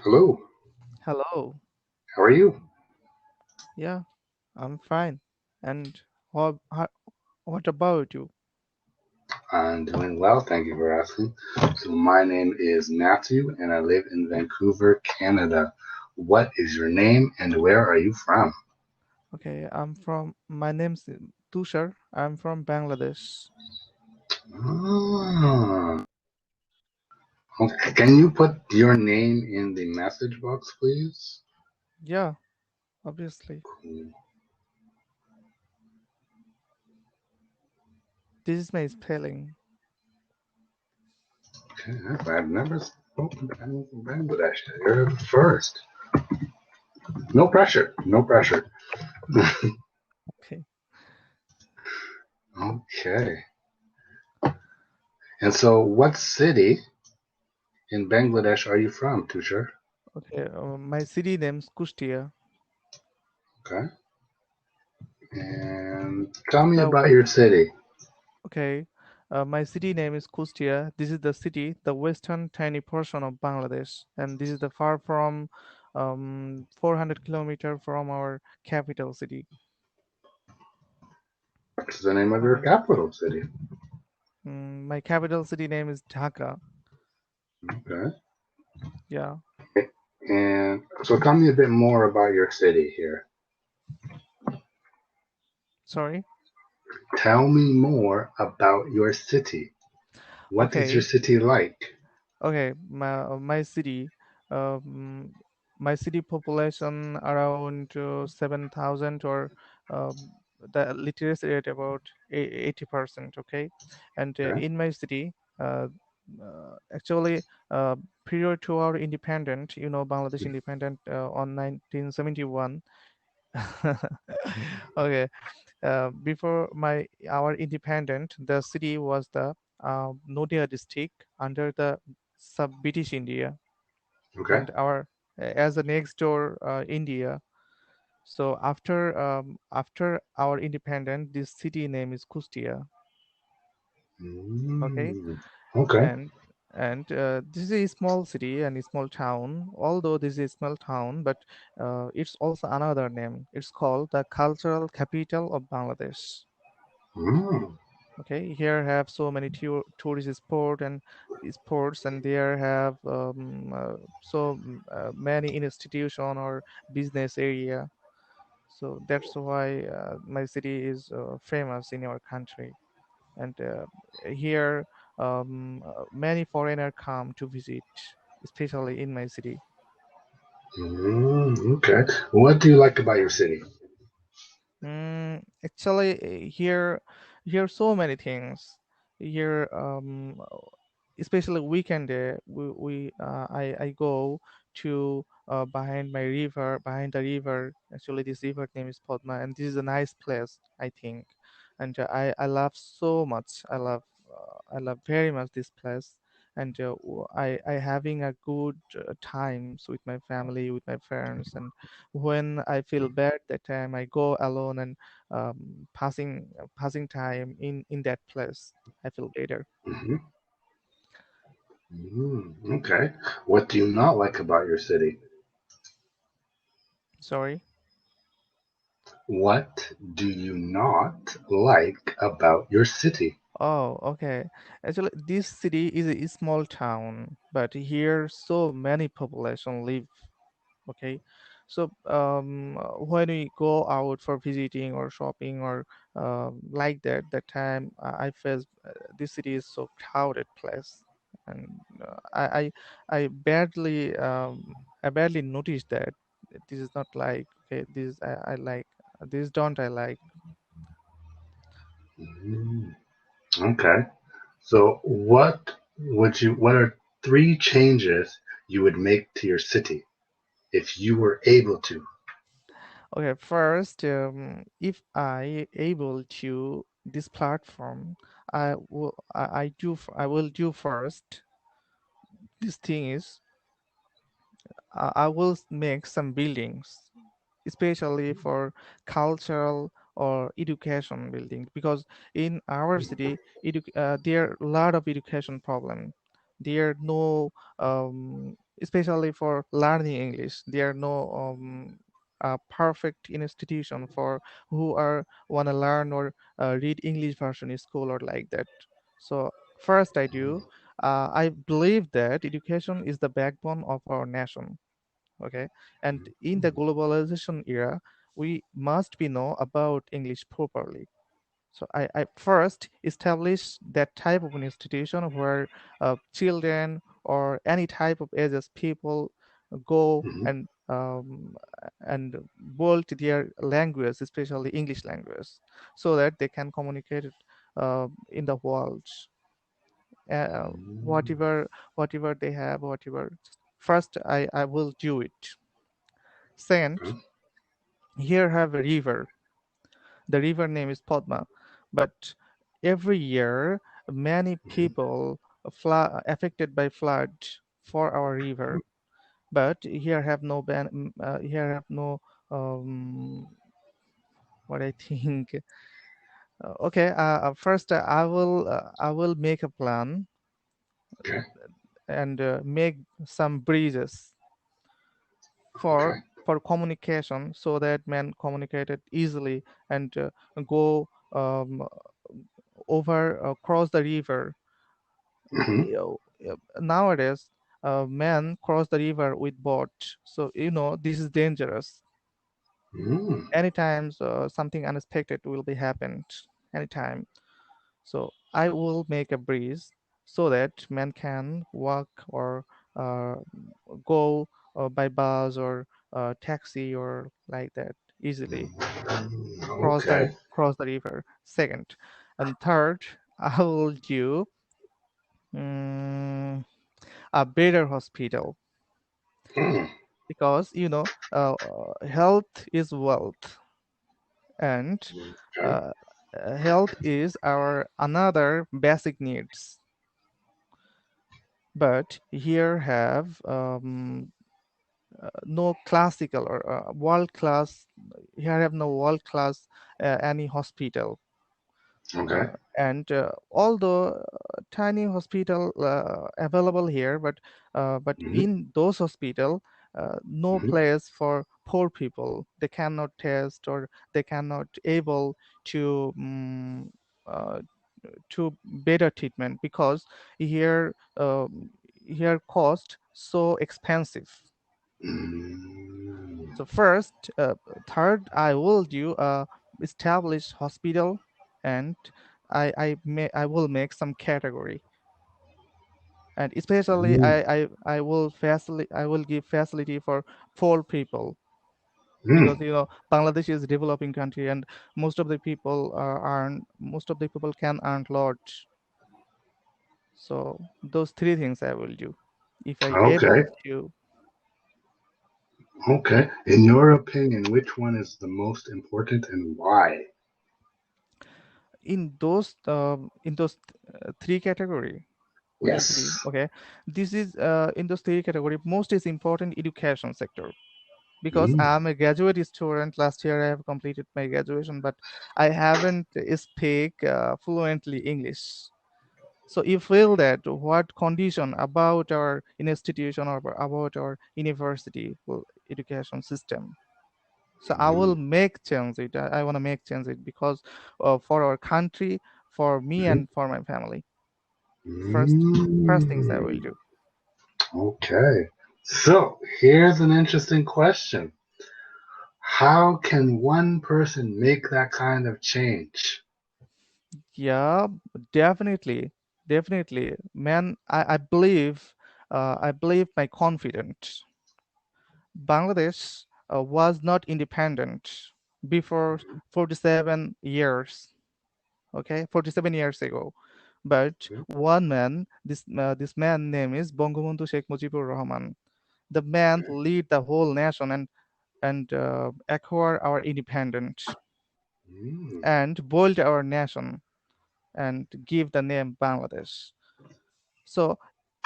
Hello, Hello. how are you? Yeah, I'm fine. And what about you? I'm doing well, thank you for asking. So, my name is Matthew and I live in Vancouver, Canada. What is your name and where are you from? Okay, my name's Tushar. I'm from Bangladesh. Ah, okay. Can you put your name in the message box, please? Yeah, obviously. Cool. This is my spelling. Okay, I've never spoken to anyone from Bangladesh. You're the first. No pressure, no pressure. Okay. Okay. And so, what city in Bangladesh are you from, Tushar? Okay, my city name's Kustia. Okay. And tell me The about west. your city. Okay, my city name is Kustia. This is the city, the western tiny portion of Bangladesh, and this is the far from 400 kilometer from our capital city. What's the name of your Okay. capital city? My capital city name is Dhaka. Okay. Yeah. And so tell me a bit more about your city here. Sorry. Tell me more about your city. What is your Okay. city like? Okay. My city, um, my city population around 7,000 or um, the literacy rate about 80%. Okay, and Okay. in my city, uh, actually, uh, prior to our independent, Bangladesh independent on 1971. Okay, before my our independent, the city was the Noida district under the sub British India, Okay. and our as a next door India. So after our independence, this city name is Kustia. Okay, Mm, okay. and this is a small city and a small town. Although this is a small town, but it's also another name. It's called the cultural capital of Bangladesh. Mm, Okay, here have so many tourist sports, and there have many institution or business area. So that's why my city is famous in our country, and here many foreigner come to visit, especially in my city. okay. What do you like about your city? Actually, here so many things. Here, especially weekend day, I go to behind the river. Actually, this river name is Padma, and this is a nice place, I think. And I love so much. I love very much this place. And I having a good times with my family, with my friends. And when I feel bad that time, I go alone and passing time in that place. I feel better. Hmm. Okay. What do you not like about your city? Sorry. What do you not like about your city? Oh, okay. Actually, this city is a small town, but here so many population live. Okay, so when we go out for visiting or shopping or like that time I feel this city is so crowded place, and I barely I barely noticed that this is not like okay, this I like, this don't I like. Mm, okay. So, what are three changes you would make to your city if you were able to? Okay, first, if I able to this platform, I will do first. This thing is, I will make some buildings, especially for cultural or education building, because in our city, there are a lot of education problem. There are no especially for learning English. There are no perfect institution for who are want to learn or read English version in school or like that. So first, I believe that education is the backbone of our nation. Okay, and in the globalization era, we must be know about English properly. So I first establish that type of an institution where children or any type of ages people go Hmm. and build their language, especially English language, so that they can communicate it in the world. Whatever they have, whatever. First, I will do it. Second, Okay. here have a river. The river name is Padma, but every year many people affected by flood for our river. But here have no here have no what I think. Okay, first I will make a plan Okay. and make some bridges Okay. for communication so that men communicated easily and go over cross the river. Hmm. Nowadays men cross the river with boat, so this is dangerous. Mm. Anytime something unexpected will be happened anytime. So I will make a bridge so that men can walk or uh, go by bus or taxi or like that easily Okay. cross the river. Second, and third, I will do mm, a better hospital Mm. because health is wealth, and Okay. uh, health is our another basic needs. But here have no classical or world class. Here have no world class any hospital. Okay. And although tiny hospital available here, but Hmm. in those hospital no Hmm. place for poor people. They cannot test or they cannot able to uh, to better treatment because here here cost so expensive. Mm. So first, third, I will do a established hospital, and I will make some category, and especially Mm. I will give facility for poor people Mm. because Bangladesh is a developing country and most of the people can earn lot. So those three things I will do if I able Okay. to. Okay. In your opinion, which one is the most important and why? In those three category. Could you please? Yes. Okay, this is in those three category. Most is important education sector because Mm. I'm a graduate student. Last year I have completed my graduation, but I haven't speak fluently English. So you feel that what condition about our institution or about our university education system. So I will Mm. make change it. I want to make change it because for our country, for me Mhm. and for my family. First, first things I will Mm. do. Okay. So here's an interesting question. How can one person make that kind of change? Yeah, definitely, definitely, man. I believe my confident. Bangladesh was not independent before 47 years. Okay, 47 years ago. But one man, this man name is Bangabandhu Sheikh Mujibur Rahman. The man lead the whole nation and acquire our independence Mm. and build our nation and give the name Bangladesh. So,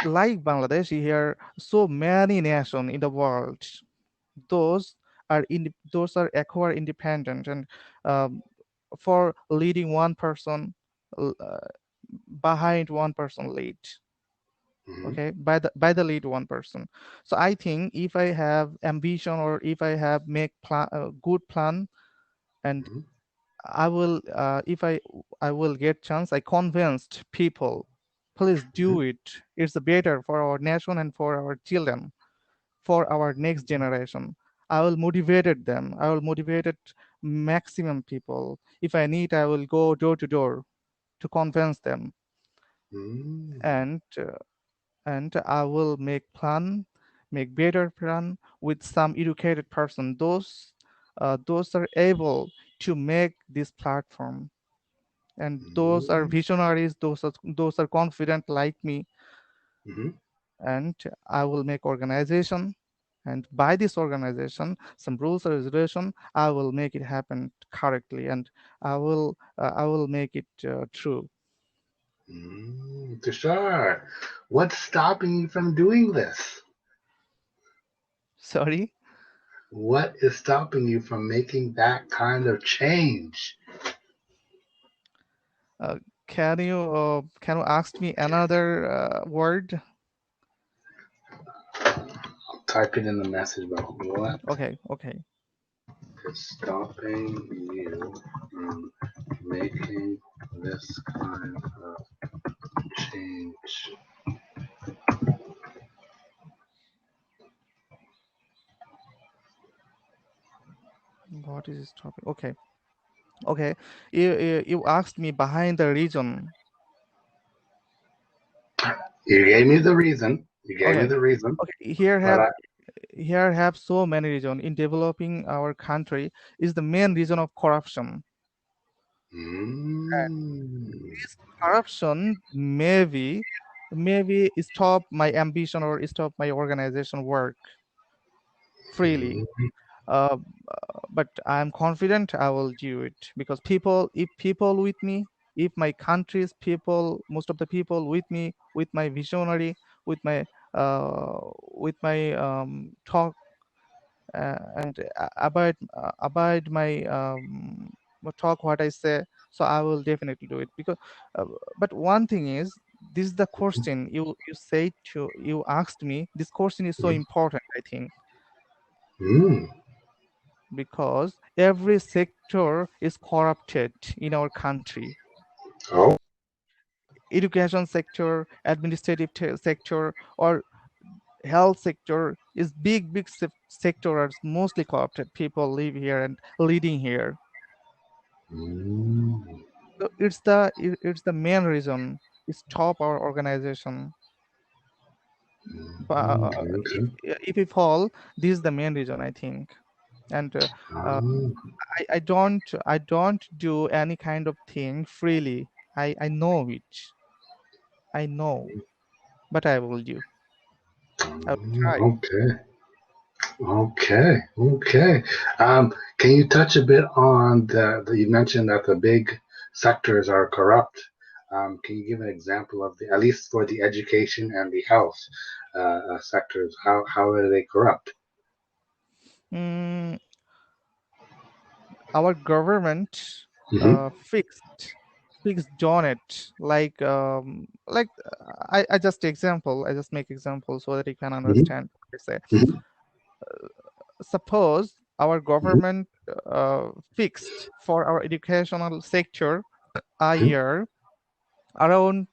like Bangladesh, here so many nations in the world. Those those are acquire independent and um, for leading one person uh, behind one person lead. Mm-hmm. okay, by the lead one person. So I think if I have ambition, or if I have make plan, good plan, and Mm-hmm. I will if I will get chance, I convinced people, please do it, it's better for our nation and for our children, for our next generation. I will motivated them, I will motivated maximum people. If I need, I will go door to door to convince them. Mm-hmm. And uh, and I will make better plan with some educated person. Those are able to make this platform, and those are visionaries. Those are confident like me, Mm-hmm. and I will make organization. And by this organization, some rules or regulation, I will make it happen correctly, and I will make it true. Tushar, what's stopping you from doing this? Sorry. What is stopping you from making that kind of change? Uh, can you ask me another word? I'll type it in the message, but what Okay, okay. is stopping you from making this kind of change? What is this topic? Okay, okay. You asked me behind the reason. You gave me the reason. You gave me Okay, the reason, okay. but I. Here have so many reason in developing our country is the main reason of corruption. Mm, This corruption maybe stop my ambition or stop my organization work freely. mm, Uh, but I'm confident I will do it, because if people with me, if my country's people, most of the people with me, with my visionary, with my talk, and abide my talk what I say, so I will definitely do it. Because uh, but one thing is, this is the question you asked me. This question is so mm, important, I think, mm. because every sector is corrupted in our country. Oh, Education sector, administrative sector, or health sector is big sector are mostly corrupted. People live here and leading here. mm, So it's the main reason is stop our organization. mm, If okay. if we fall, this is the main reason, I think. And Oh, I don't do any kind of thing freely. I know it. I know, but I will do. I will try. okay. Okay, okay. Can you touch a bit on you mentioned that the big sectors are corrupt. Can you give an example of at least for the education and the health sectors, how are they corrupt? Mm, our government Mm-hmm, fixed on it, I just example, I just make example so that you can mm-hmm, understand what I say. mm-hmm, Suppose our mm-hmm, government fixed for our educational sector a mm-hmm. year around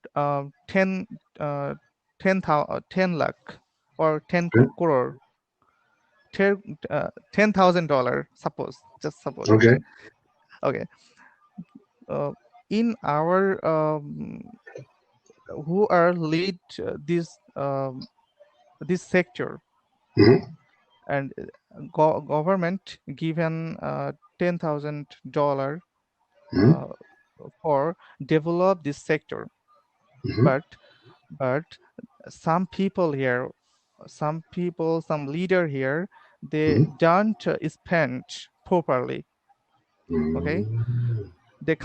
10 uh, 10 lakh or 10 crore, $10,000, suppose, just suppose, Okay. okay. Okay. uh, in our who are lead this sector, Mm-hmm, and government given $10,000 mm-hmm, uh, for develop this sector. mm-hmm, but but some people here, some leader here, they mm-hmm, don't spend properly. Okay, mm-hmm, they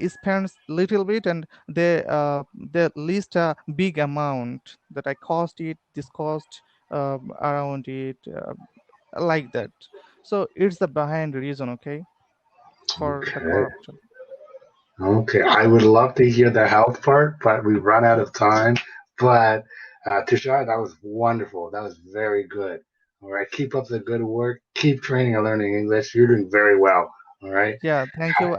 spend little bit, and they list a big amount that I cost it, this cost around it, like that. So it's the behind reason, okay, for the okay. corruption. Okay. I would love to hear the health part, but we run out of time. But Tushar, that was wonderful. That was very good. All right. Keep up the good work. Keep training and learning English. You're doing very well. All right. Yeah, thank you.